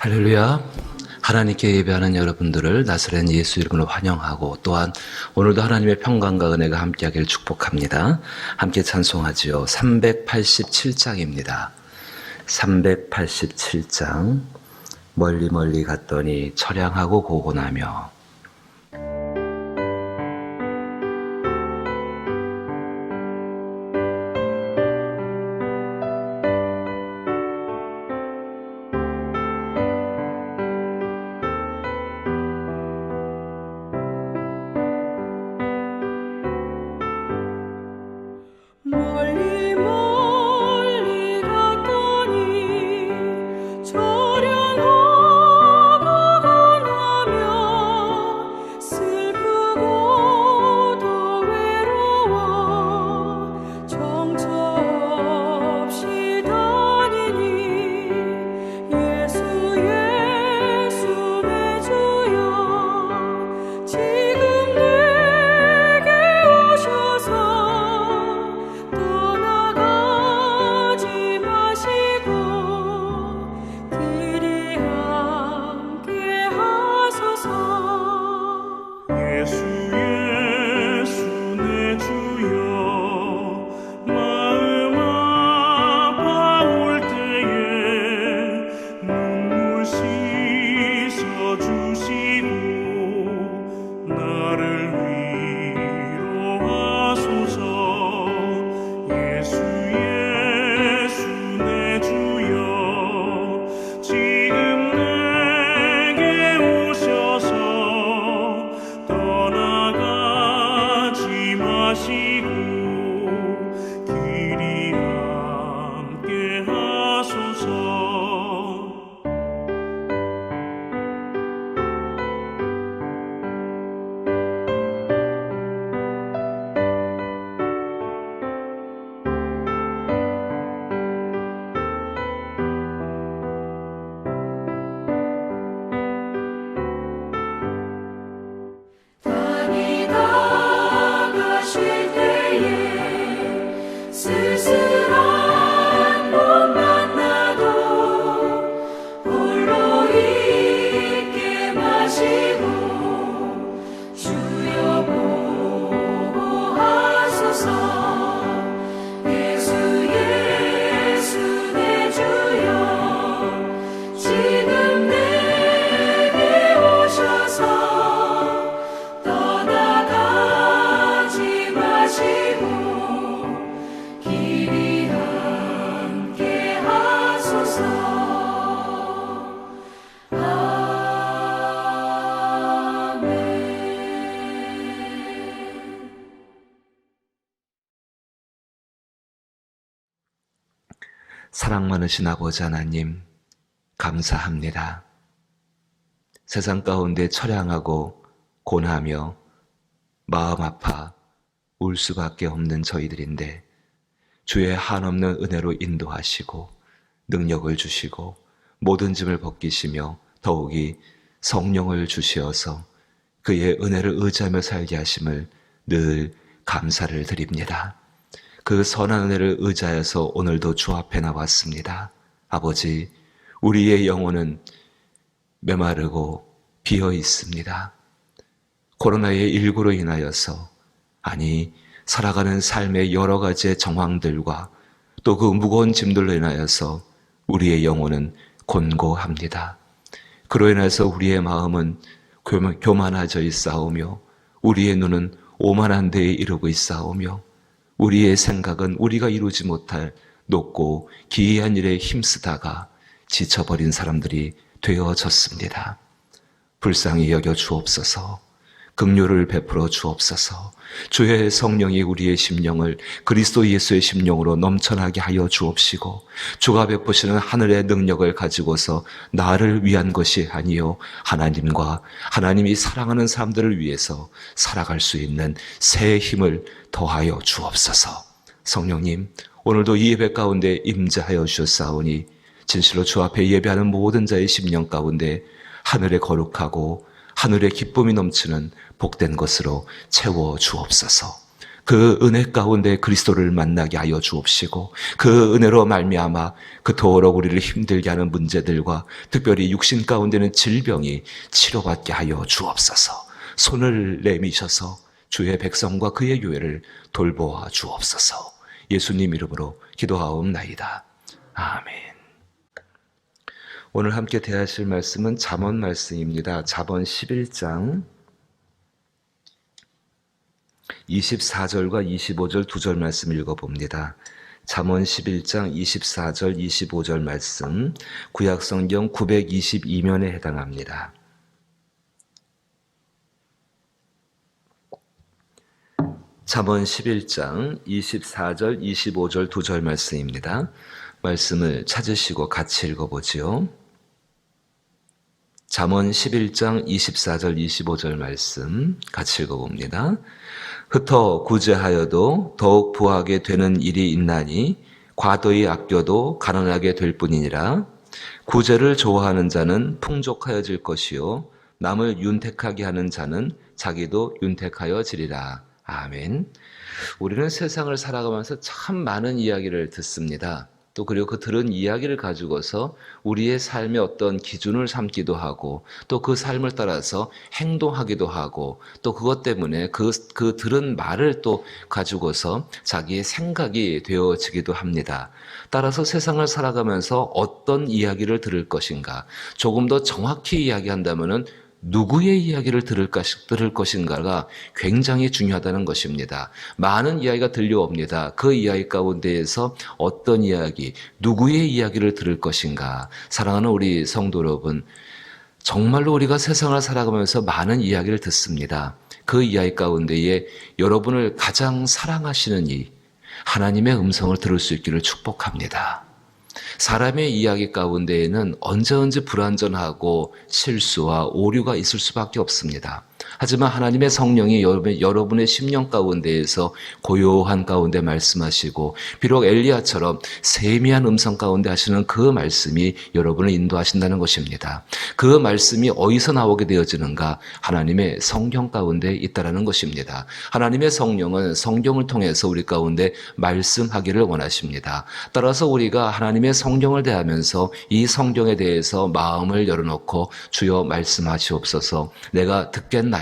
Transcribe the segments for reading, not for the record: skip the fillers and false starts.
할렐루야. 하나님께 예배하는 여러분들을 나사렛 예수 이름으로 환영하고, 또한 오늘도 하나님의 평강과 은혜가 함께하기를 축복합니다. 함께 찬송하지요. 387장입니다. 387장. 멀리 멀리 갔더니 처량하고 고고나며. 멀리 멀리 갔더니 처량하고 고나며 슬프고 더 외로워 정처 없이 다니니 예수 예수 내 주여 지금 내게 오셔서 떠나가지 마시고 길이 함께 하소서. 예수 예수 내 주여 마음 아파올 때에 눈물 씻어주시고 나를 위로하소서. 예수 예수 내 주여 지금 내게 오셔서 떠나가지 마시고 길이 함께 하소서. 다니다가 쉴 때에 쓸쓸한 못 만나도 홀로 있게 마시고 주여 보호하소서. 예수 예수 내 주여 지금 내게 오셔서 떠나가지 마시고 길이 함께 하소서. 아멘. 사랑 많으신 아버지 하나님, 감사합니다. 세상 가운데 처량하고 고나며 마음 아파 울 수밖에 없는 저희들인데, 주의 한없는 은혜로 인도하시고 능력을 주시고 모든 짐을 벗기시며 더욱이 성령을 주시어서 그의 은혜를 의지하며 살게 하심을 늘 감사를 드립니다. 그 선한 은혜를 의지하여서 오늘도 주 앞에 나왔습니다. 아버지, 우리의 영혼은 메마르고 비어 있습니다. 코로나19로 인하여서, 아니 살아가는 삶의 여러 가지의 정황들과 또 그 무거운 짐들로 인하여서 우리의 영혼은 곤고합니다. 그로 인해서 우리의 마음은 교만해져 있사오며 우리의 눈은 오만한 데에 이르고 있사오며 우리의 생각은 우리가 이루지 못할 높고 기이한 일에 힘쓰다가 지쳐버린 사람들이 되어졌습니다. 불쌍히 여겨 주옵소서. 긍휼을 베풀어 주옵소서. 주의 성령이 우리의 심령을 그리스도 예수의 심령으로 넘쳐나게 하여 주옵시고, 주가 베푸시는 하늘의 능력을 가지고서 나를 위한 것이 아니요 하나님과 하나님이 사랑하는 사람들을 위해서 살아갈 수 있는 새 힘을 더하여 주옵소서. 성령님, 오늘도 이 예배 가운데 임재하여 주셨사오니 진실로 주 앞에 예배하는 모든 자의 심령 가운데 하늘의 거룩하고 하늘의 기쁨이 넘치는 복된 것으로 채워 주옵소서. 그 은혜 가운데 그리스도를 만나게 하여 주옵시고 그 은혜로 말미암아 그토록 우리를 힘들게 하는 문제들과 특별히 육신 가운데는 질병이 치료받게 하여 주옵소서. 손을 내미셔서 주의 백성과 그의 교회를 돌보아 주옵소서. 예수님 이름으로 기도하옵나이다. 아멘. 오늘 함께 대하실 말씀은 잠언 말씀입니다. 잠언 11장 24절과 25절 두 절 말씀 읽어봅니다. 잠언 11장 24절 25절 말씀 구약성경 922면에 해당합니다. 잠언 11장 24절 25절 두 절 말씀입니다. 말씀을 찾으시고 같이 읽어보지요. 잠언 11장 24절 25절 말씀 같이 읽어봅니다. 흩어 구제하여도 더욱 부하게 되는 일이 있나니 과도히 아껴도 가난하게 될 뿐이니라. 구제를 좋아하는 자는 풍족하여질 것이요 남을 윤택하게 하는 자는 자기도 윤택하여지리라. 아멘. 우리는 세상을 살아가면서 참 많은 이야기를 듣습니다. 또 그리고 그 들은 이야기를 가지고서 우리의 삶의 어떤 기준을 삼기도 하고 또 그 삶을 따라서 행동하기도 하고 또 그것 때문에 그 들은 말을 또 가지고서 자기의 생각이 되어지기도 합니다. 따라서 세상을 살아가면서 어떤 이야기를 들을 것인가, 조금 더 정확히 이야기한다면은 누구의 이야기를 들을 것인가가 굉장히 중요하다는 것입니다. 많은 이야기가 들려옵니다. 그 이야기 가운데에서 어떤 이야기, 누구의 이야기를 들을 것인가. 사랑하는 우리 성도 여러분, 정말로 우리가 세상을 살아가면서 많은 이야기를 듣습니다. 그 이야기 가운데에 여러분을 가장 사랑하시는 이 하나님의 음성을 들을 수 있기를 축복합니다. 사람의 이야기 가운데에는 언제든지 불완전하고 실수와 오류가 있을 수밖에 없습니다. 하지만 하나님의 성령이 여러분의 심령 가운데에서 고요한 가운데 말씀하시고 비록 엘리야처럼 세미한 음성 가운데 하시는 그 말씀이 여러분을 인도하신다는 것입니다. 그 말씀이 어디서 나오게 되어지는가? 하나님의 성경 가운데 있다는 것입니다. 하나님의 성령은 성경을 통해서 우리 가운데 말씀하기를 원하십니다. 따라서 우리가 하나님의 성경을 대하면서 이 성경에 대해서 마음을 열어놓고 주여 말씀하시옵소서. 내가 듣겠나이다.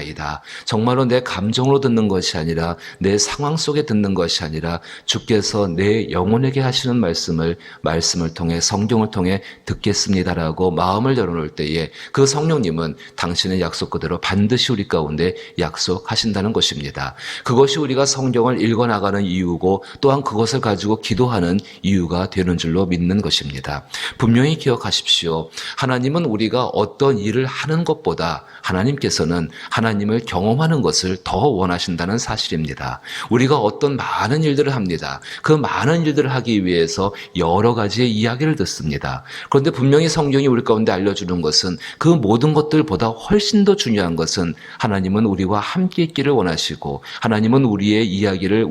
정말로 내 감정으로 듣는 것이 아니라 내 상황 속에 듣는 것이 아니라 주께서 내 영혼에게 하시는 말씀을 통해 성경을 통해 듣겠습니다라고 마음을 열어놓을 때에 그 성령님은 당신의 약속 그대로 반드시 우리 가운데 약속하신다는 것입니다. 그것이 우리가 성경을 읽어나가는 이유고 또한 그것을 가지고 기도하는 이유가 되는 줄로 믿는 것입니다. 분명히 기억하십시오. 하나님은 우리가 어떤 일을 하는 것보다 하나님께서는 하나님을 경험하는 것을 더 원하신다는 사실입니다. 우리가 어떤 많은 일들을 합니다. 그 많은 일들을 하기 위해서 여러 가지의 이야기를 듣습니다. 그런데 분명히 성경이 우리 가운데 알려주는 것은 그 모든 것들보다 훨씬 더 중요한 것은 하나님은 우리와 함께 있기를 원하시고 하나님은 우리의 이야기를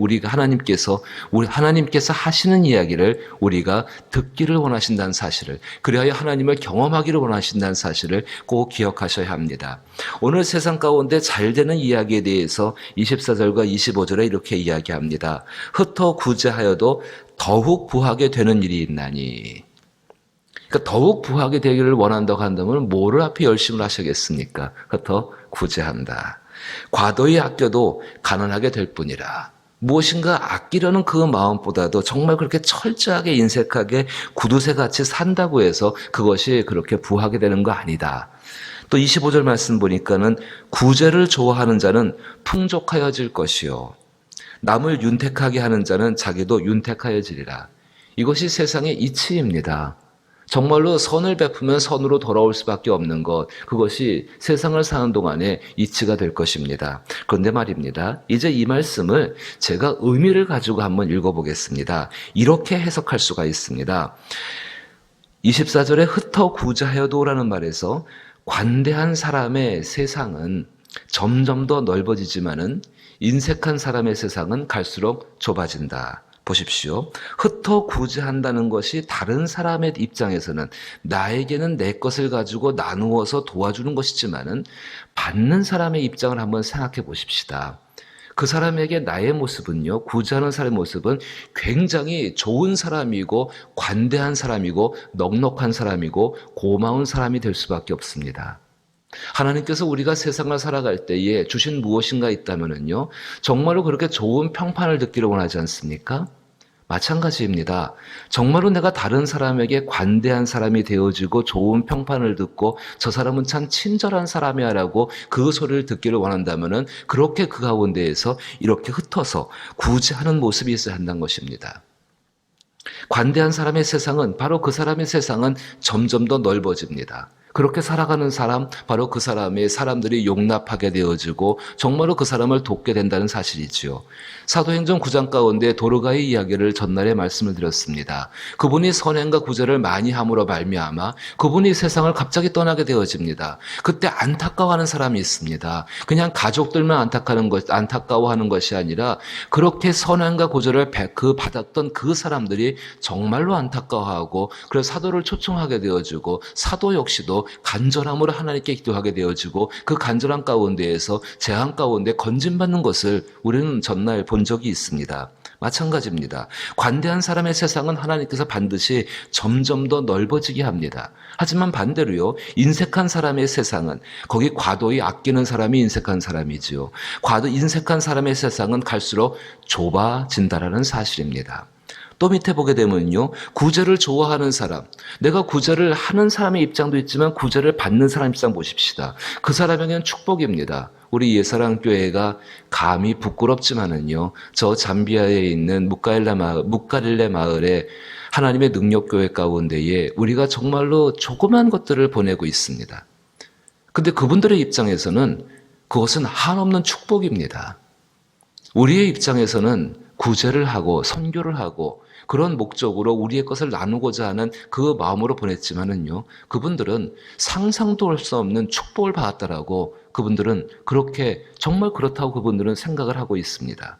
하나님께서 하시는 이야기를 우리가 듣기를 원하신다는 사실을, 그리하여 하나님을 경험하기를 원하신다는 사실을 꼭 기억하셔야 합니다. 오늘 세상 가운데 잘 되는 이야기에 대해서 24절과 25절에 이렇게 이야기합니다. 흩어 구제하여도 더욱 부하게 되는 일이 있나니. 그러니까 더욱 부하게 되기를 원한다고 한다면 뭐를 앞에 열심을 하시겠습니까? 흩어 구제한다. 과도히 아껴도 가난하게 될 뿐이라. 무엇인가 아끼려는 그 마음보다도 정말 그렇게 철저하게 인색하게 구두쇠같이 산다고 해서 그것이 그렇게 부하게 되는 거 아니다. 또 25절 말씀 보니까는 구제를 좋아하는 자는 풍족하여질 것이요 남을 윤택하게 하는 자는 자기도 윤택하여지리라. 이것이 세상의 이치입니다. 정말로 선을 베푸면 선으로 돌아올 수밖에 없는 것, 그것이 세상을 사는 동안에 이치가 될 것입니다. 그런데 말입니다. 이제 이 말씀을 제가 의미를 가지고 한번 읽어보겠습니다. 이렇게 해석할 수가 있습니다. 24절에 흩어 구제하여도라는 말에서 관대한 사람의 세상은 점점 더 넓어지지만은 인색한 사람의 세상은 갈수록 좁아진다. 보십시오. 흩어 구제한다는 것이 다른 사람의 입장에서는 나에게는 내 것을 가지고 나누어서 도와주는 것이지만은 받는 사람의 입장을 한번 생각해 보십시다. 그 사람에게 나의 모습은요, 구제하는 사람의 모습은 굉장히 좋은 사람이고 관대한 사람이고 넉넉한 사람이고 고마운 사람이 될 수밖에 없습니다. 하나님께서 우리가 세상을 살아갈 때에 주신 무엇인가 있다면요, 정말로 그렇게 좋은 평판을 듣기를 원하지 않습니까? 마찬가지입니다. 정말로 내가 다른 사람에게 관대한 사람이 되어지고 좋은 평판을 듣고 저 사람은 참 친절한 사람이야 라고 그 소리를 듣기를 원한다면 그렇게 그 가운데에서 이렇게 흩어서 구제하는 모습이 있어야 한다는 것입니다. 관대한 사람의 세상은, 바로 그 사람의 세상은 점점 더 넓어집니다. 그렇게 살아가는 사람, 바로 그 사람의 사람들이 용납하게 되어지고 정말로 그 사람을 돕게 된다는 사실이지요. 사도행전 9장 가운데 도르가의 이야기를 전날에 말씀을 드렸습니다. 그분이 선행과 구제를 많이 함으로 말미암아 그분이 세상을 갑자기 떠나게 되어집니다. 그때 안타까워하는 사람이 있습니다. 그냥 가족들만 안타까워하는 것이 아니라 그렇게 선행과 구제를 받았던 그 사람들이 정말로 안타까워하고, 그래서 사도를 초청하게 되어지고 사도 역시도 간절함으로 하나님께 기도하게 되어지고 그 간절함 가운데에서 재앙 가운데 건진받는 것을 우리는 전날 본 적이 있습니다. 마찬가지입니다. 관대한 사람의 세상은 하나님께서 반드시 점점 더 넓어지게 합니다. 하지만 반대로요, 인색한 사람의 세상은, 거기 과도히 아끼는 사람이 인색한 사람이지요. 인색한 사람의 세상은 갈수록 좁아진다라는 사실입니다. 또 밑에 보게 되면요, 구제를 좋아하는 사람, 내가 구제를 하는 사람의 입장도 있지만 구제를 받는 사람 입장 보십시다. 그 사람에게는 축복입니다. 우리 예사랑교회가 감히 부끄럽지만은요, 저 잠비아에 있는 묵가릴레 마을에 하나님의 능력교회 가운데에 우리가 정말로 조그만 것들을 보내고 있습니다. 근데 그분들의 입장에서는 그것은 한없는 축복입니다. 우리의 입장에서는 구제를 하고 선교를 하고 그런 목적으로 우리의 것을 나누고자 하는 그 마음으로 보냈지만은요, 그분들은 상상도 할 수 없는 축복을 받았다라고 그분들은 그렇게, 정말 그렇다고 그분들은 생각을 하고 있습니다.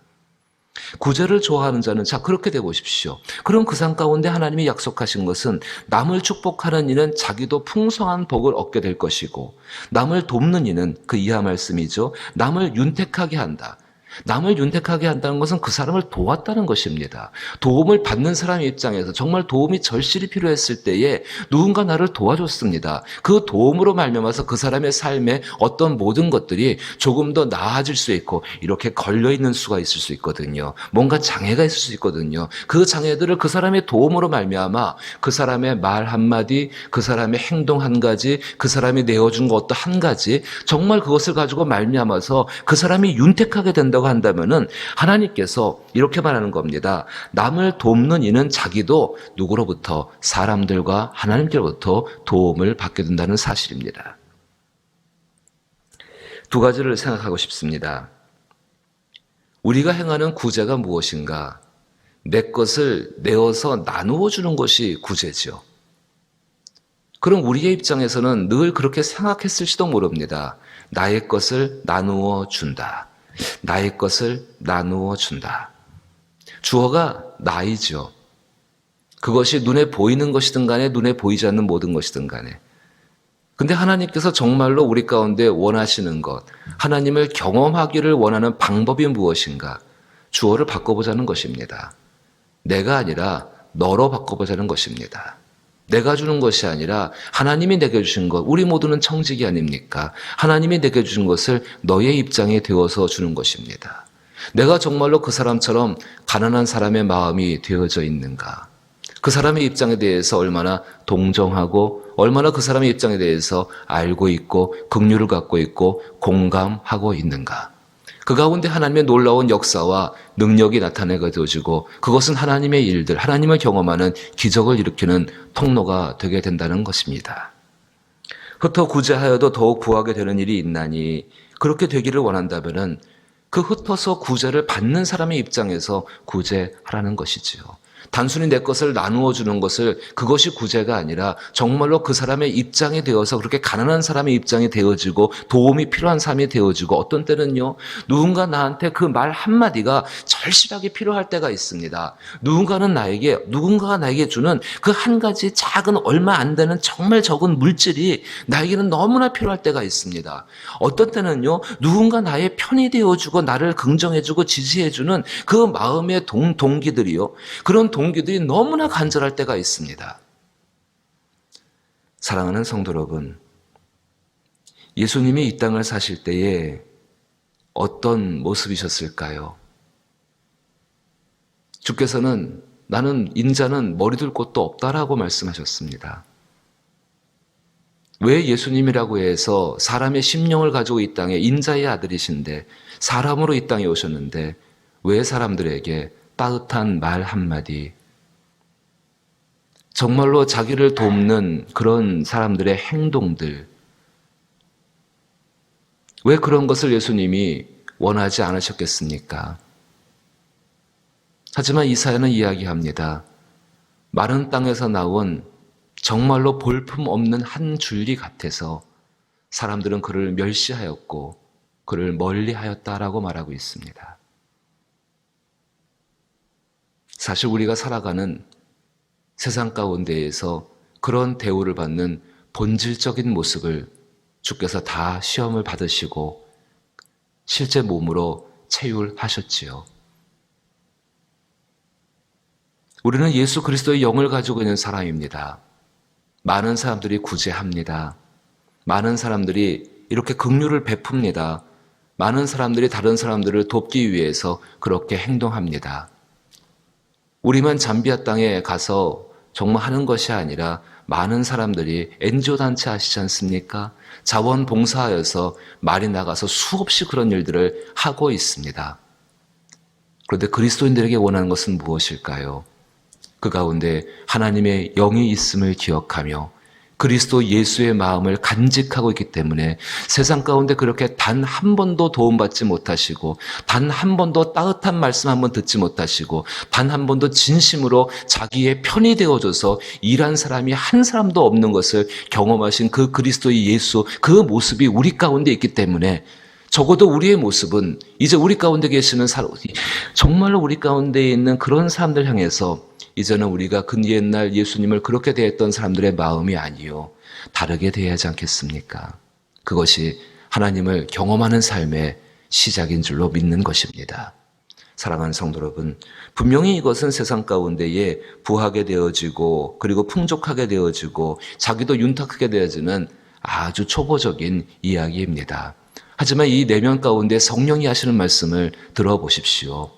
구제를 좋아하는 자는, 자, 그렇게 돼 보십시오. 그럼 그 상 가운데 하나님이 약속하신 것은 남을 축복하는 이는 자기도 풍성한 복을 얻게 될 것이고, 남을 돕는 이는, 그 이하 말씀이죠, 남을 윤택하게 한다. 남을 윤택하게 한다는 것은 그 사람을 도왔다는 것입니다. 도움을 받는 사람의 입장에서 정말 도움이 절실히 필요했을 때에 누군가 나를 도와줬습니다. 그 도움으로 말미암아서 그 사람의 삶에 어떤 모든 것들이 조금 더 나아질 수 있고, 이렇게 걸려있는 수가 있을 수 있거든요. 뭔가 장애가 있을 수 있거든요. 그 장애들을 그 사람의 도움으로 말미암아 그 사람의 말 한마디, 그 사람의 행동 한 가지, 그 사람이 내어준 것도 한 가지, 정말 그것을 가지고 말미암아서 그 사람이 윤택하게 된다고 한다면은 하나님께서 이렇게 말하는 겁니다. 남을 돕는 이는 자기도 누구로부터, 사람들과 하나님께로부터 도움을 받게 된다는 사실입니다. 두 가지를 생각하고 싶습니다. 우리가 행하는 구제가 무엇인가? 내 것을 내어서 나누어 주는 것이 구제죠. 그럼 우리의 입장에서는 늘 그렇게 생각했을지도 모릅니다. 나의 것을 나누어 준다. 나의 것을 나누어 준다. 주어가 나이죠. 그것이 눈에 보이는 것이든 간에 눈에 보이지 않는 모든 것이든 간에. 근데 하나님께서 정말로 우리 가운데 원하시는 것, 하나님을 경험하기를 원하는 방법이 무엇인가? 주어를 바꿔보자는 것입니다. 내가 아니라 너로 바꿔보자는 것입니다. 내가 주는 것이 아니라 하나님이 내게 주신 것, 우리 모두는 청직이 아닙니까? 하나님이 내게 주신 것을 너의 입장에 되어서 주는 것입니다. 내가 정말로 그 사람처럼 가난한 사람의 마음이 되어져 있는가? 그 사람의 입장에 대해서 얼마나 동정하고 얼마나 그 사람의 입장에 대해서 알고 있고 긍휼을 갖고 있고 공감하고 있는가? 그 가운데 하나님의 놀라운 역사와 능력이 나타내게 되어지고 그것은 하나님의 일들, 하나님을 경험하는 기적을 일으키는 통로가 되게 된다는 것입니다. 흩어 구제하여도 더욱 구하게 되는 일이 있나니, 그렇게 되기를 원한다면은 그 흩어서 구제를 받는 사람의 입장에서 구제하라는 것이지요. 단순히 내 것을 나누어 주는 것을 그것이 구제가 아니라 정말로 그 사람의 입장이 되어서 그렇게 가난한 사람의 입장이 되어지고 도움이 필요한 사람이 되어지고 어떤 때는요 누군가 나한테 그 말 한마디가 절실하게 필요할 때가 있습니다. 누군가가 나에게 주는 그 한 가지 작은 얼마 안 되는 정말 적은 물질이 나에게는 너무나 필요할 때가 있습니다. 어떤 때는요 누군가 나의 편이 되어주고 나를 긍정해주고 지지해주는 그 마음의 동기들이요 그런 동기들이 너무나 간절할 때가 있습니다. 사랑하는 성도 여러분, 예수님이 이 땅을 사실 때에 어떤 모습이셨을까요? 주께서는 나는 인자는 머리 둘 곳도 없다라고 말씀하셨습니다. 왜 예수님이라고 해서 사람의 심령을 가지고 이 땅에 인자의 아들이신데 사람으로 이 땅에 오셨는데 왜 사람들에게 따뜻한 말 한마디, 정말로 자기를 돕는 그런 사람들의 행동들, 왜 그런 것을 예수님이 원하지 않으셨겠습니까? 하지만 이사야는 이야기합니다. 마른 땅에서 나온 정말로 볼품 없는 한 줄기 같아서 사람들은 그를 멸시하였고 그를 멀리하였다라고 말하고 있습니다. 사실 우리가 살아가는 세상 가운데에서 그런 대우를 받는 본질적인 모습을 주께서 다 시험을 받으시고 실제 몸으로 체휼하셨지요. 우리는 예수 그리스도의 영을 가지고 있는 사람입니다. 많은 사람들이 구제합니다. 많은 사람들이 이렇게 긍휼을 베풉니다. 많은 사람들이 다른 사람들을 돕기 위해서 그렇게 행동합니다. 우리만 잠비아 땅에 가서 정말 하는 것이 아니라 많은 사람들이 NGO 단체 아시지 않습니까? 자원봉사하여서 말이 나가서 수없이 그런 일들을 하고 있습니다. 그런데 그리스도인들에게 원하는 것은 무엇일까요? 그 가운데 하나님의 영이 있음을 기억하며 그리스도 예수의 마음을 간직하고 있기 때문에 세상 가운데 그렇게 단 한 번도 도움받지 못하시고 단 한 번도 따뜻한 말씀 한 번 듣지 못하시고 단 한 번도 진심으로 자기의 편이 되어줘서 일한 사람이 한 사람도 없는 것을 경험하신 그 그리스도의 예수, 그 모습이 우리 가운데 있기 때문에 적어도 우리의 모습은 이제 우리 가운데 계시는 정말로 우리 가운데 있는 그런 사람들 향해서 이제는 우리가 그 옛날 예수님을 그렇게 대했던 사람들의 마음이 아니요 다르게 대해야 하지 않겠습니까? 그것이 하나님을 경험하는 삶의 시작인 줄로 믿는 것입니다. 사랑하는 성도 여러분, 분명히 이것은 세상 가운데에 부하게 되어지고 그리고 풍족하게 되어지고 자기도 윤탁하게 되어지는 아주 초보적인 이야기입니다. 하지만 이 내면 가운데 성령이 하시는 말씀을 들어보십시오.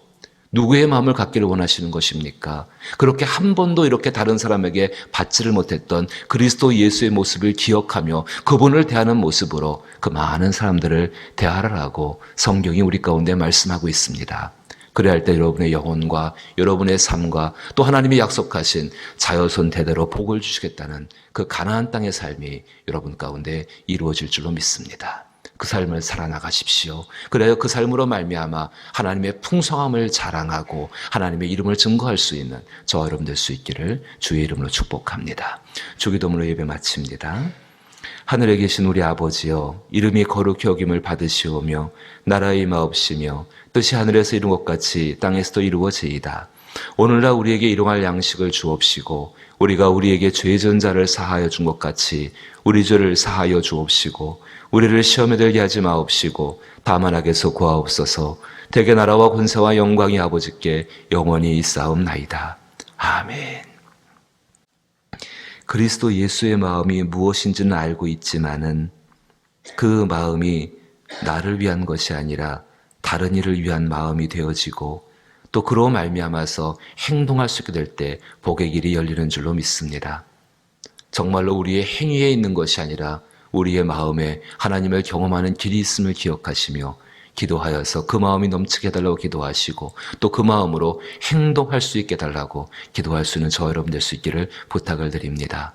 누구의 마음을 갖기를 원하시는 것입니까? 그렇게 한 번도 이렇게 다른 사람에게 받지를 못했던 그리스도 예수의 모습을 기억하며 그분을 대하는 모습으로 그 많은 사람들을 대하라고 성경이 우리 가운데 말씀하고 있습니다. 그래야 할 때 여러분의 영혼과 여러분의 삶과 또 하나님이 약속하신 자여손 대대로 복을 주시겠다는 그 가나안 땅의 삶이 여러분 가운데 이루어질 줄로 믿습니다. 그 삶을 살아나가십시오. 그래야 그 삶으로 말미암아 하나님의 풍성함을 자랑하고 하나님의 이름을 증거할 수 있는 저와 여러분 될 수 있기를 주의 이름으로 축복합니다. 주기도문으로 예배 마칩니다. 하늘에 계신 우리 아버지여, 이름이 거룩히 여김을 받으시오며 나라의 임하옵시며 뜻이 하늘에서 이룬 것 같이 땅에서도 이루어지이다. 오늘날 우리에게 일용할 양식을 주옵시고 우리가 우리에게 죄 지은 자를 사하여 준 것 같이 우리 죄를 사하여 주옵시고 우리를 시험에 들게 하지 마옵시고 다만 악에서 구하옵소서. 대개 나라와 권세와 영광이 아버지께 영원히 있사옵나이다. 아멘. 그리스도 예수의 마음이 무엇인지는 알고 있지만은 그 마음이 나를 위한 것이 아니라 다른 이를 위한 마음이 되어지고 또 그로 말미암아서 행동할 수 있게 될 때 복의 길이 열리는 줄로 믿습니다. 정말로 우리의 행위에 있는 것이 아니라 우리의 마음에 하나님을 경험하는 길이 있음을 기억하시며 기도하여서 그 마음이 넘치게 해달라고 기도하시고 또 그 마음으로 행동할 수 있게 해달라고 기도할 수 있는 저 여러분 될 수 있기를 부탁을 드립니다.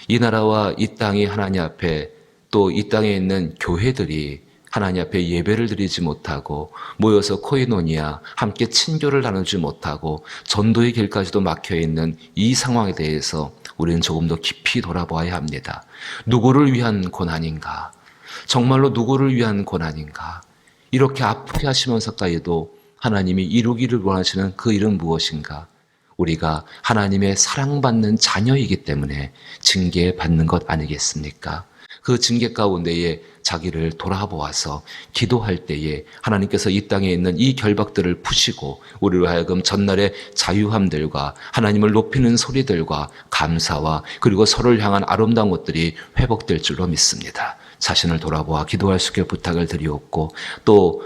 이 나라와 이 땅이 하나님 앞에 또 이 땅에 있는 교회들이 하나님 앞에 예배를 드리지 못하고 모여서 코이노니아 함께 친교를 나누지 못하고 전도의 길까지도 막혀있는 이 상황에 대해서 우리는 조금 더 깊이 돌아보아야 합니다. 누구를 위한 고난인가? 정말로 누구를 위한 고난인가? 이렇게 아프게 하시면서까지도 하나님이 이루기를 원하시는 그 일은 무엇인가? 우리가 하나님의 사랑받는 자녀이기 때문에 징계받는 것 아니겠습니까? 그 징계 가운데에 자기를 돌아보아서 기도할 때에 하나님께서 이 땅에 있는 이 결박들을 푸시고 우리로 하여금 전날의 자유함들과 하나님을 높이는 소리들과 감사와 그리고 서로를 향한 아름다운 것들이 회복될 줄로 믿습니다. 자신을 돌아보아 기도할 수 있게 부탁을 드리옵고, 또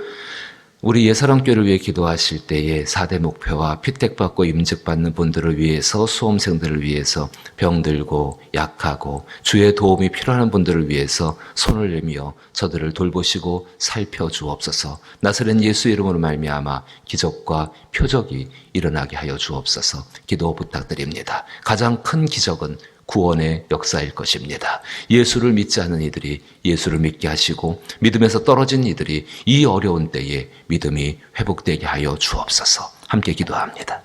우리 예사랑교회를 위해 기도하실 때에 4대 목표와 피택받고 임직받는 분들을 위해서, 수험생들을 위해서, 병들고 약하고 주의 도움이 필요한 분들을 위해서 손을 내밀어 저들을 돌보시고 살펴주옵소서. 나사렛 예수 이름으로 말미암아 기적과 표적이 일어나게 하여 주옵소서. 기도 부탁드립니다. 가장 큰 기적은 구원의 역사일 것입니다. 예수를 믿지 않는 이들이 예수를 믿게 하시고 믿음에서 떨어진 이들이 이 어려운 때에 믿음이 회복되게 하여 주옵소서. 함께 기도합니다.